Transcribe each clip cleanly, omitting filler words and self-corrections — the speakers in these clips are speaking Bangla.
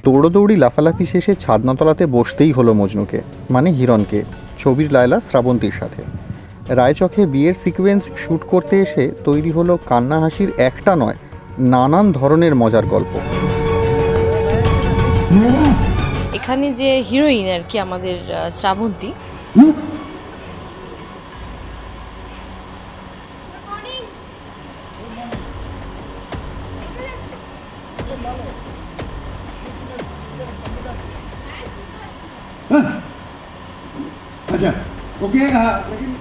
দৌড়োদৌড়ি লাফালাফি শেষে ছাদনাতলাতে বসতেই হলো মজনুকে, মানে হিরণকে, ছবির লায়লা শ্রাবন্তীর সাথে। রায়চকে বিয়ের সিকোয়েন্স শ্যুট করতে এসে তৈরি হলো কান্না হাসির একটা নয়, নানান ধরনের মজার গল্প। এখানে যে হিরোইন আর কি আমাদের শ্রাবন্তী, अच्छा ओके लेकिन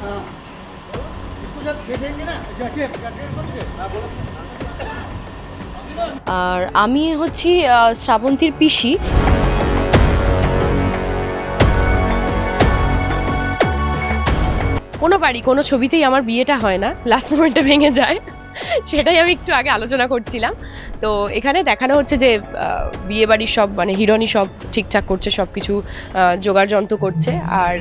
इसको जब देखेंगे ना क्या আর আমি হচ্ছি শ্রাবন্তীর পিসি। কোনো বাড়ি কোনো ছবিতেই আমার বিয়েটা হয় না, লাস্ট মোমেন্টে ভেঙে যায়, সেটাই আমি একটু আগে আলোচনা করছিলাম। তো এখানে দেখানো হচ্ছে যে বিয়ে বাড়ির সব মানে হিরোইনই সব ঠিকঠাক করছে, সব কিছু জোগাড় যন্ত্র করছে, আর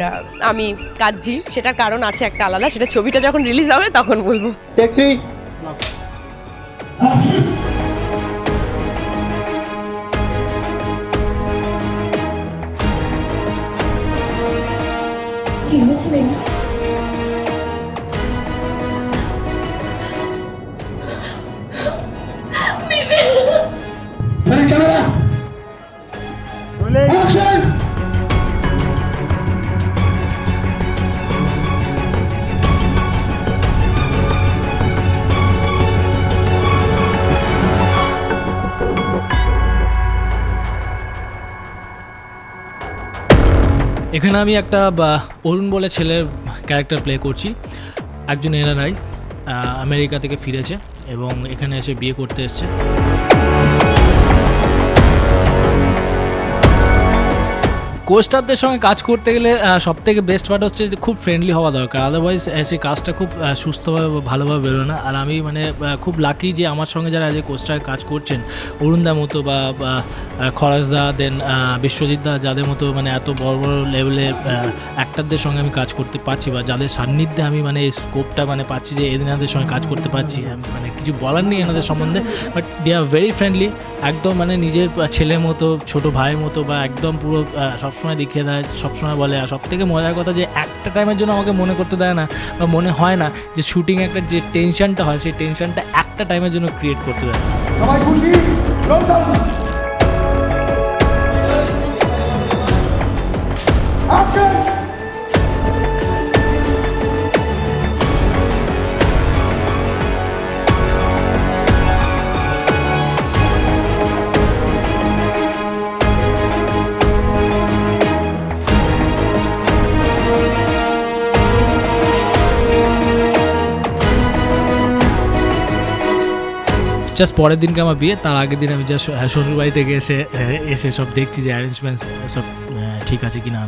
আমি কাঁদছি। সেটার কারণ আছে একটা আলাদা, সেটা ছবিটা যখন রিলিজ হবে তখন বলবো। मेरा कैमरा एक्शन এখানে আমি একটা অরুণ বলে ছেলের ক্যারেক্টার প্লে করছি। একজন এনআরআই আমেরিকা থেকে ফিরেছে এবং এখানে এসে বিয়ে করতে এসছে। কোস্টারদের সঙ্গে কাজ করতে গেলে সবথেকে বেস্ট পার্ট হচ্ছে যে খুব ফ্রেন্ডলি হওয়া দরকার, আদারওয়াইজ সেই কাজটা খুব সুস্থভাবে ভালোভাবে বেরোয় না। আর আমি মানে খুব লাকি যে আমার সঙ্গে যারা যে কোস্টার কাজ করছেন, অরুণদা মতো বা খরাজদা, দেন বিশ্বজিৎদা, যাদের মতো মানে এত বড় বড় লেভেলের অ্যাক্টারদের সঙ্গে আমি কাজ করতে পারছি, বা যাদের সান্নিধ্যে আমি মানে এই স্কোপটা মানে পাচ্ছি যে এনাদের সঙ্গে কাজ করতে পারছি। মানে কিছু বলার নেই এনাদের সম্বন্ধে, but they are very friendly, একদম মানে নিজের ছেলের মতো, ছোটো ভাইয়ের মতো, বা একদম পুরো সবসময় দেখিয়ে দেয়, সবসময় বলে। আর সবথেকে মজার কথা যে একটা টাইমের জন্য আমাকে মনে করতে দেয় না, বা মনে হয় না যে শুটিং একটা যে টেনশনটা হয়, সেই টেনশনটা একটা টাইমের জন্য ক্রিয়েট করতে দেয়। সবাই খুশি অ্যাকশন জাস্ট পরের দিনকে আমার বিয়ে, তার আগের দিন আমি জাস্ট শ্বশুরবাড়ি থেকে এসে সব দেখছি যে অ্যারেঞ্জমেন্টস সব ঠিক আছে কি না।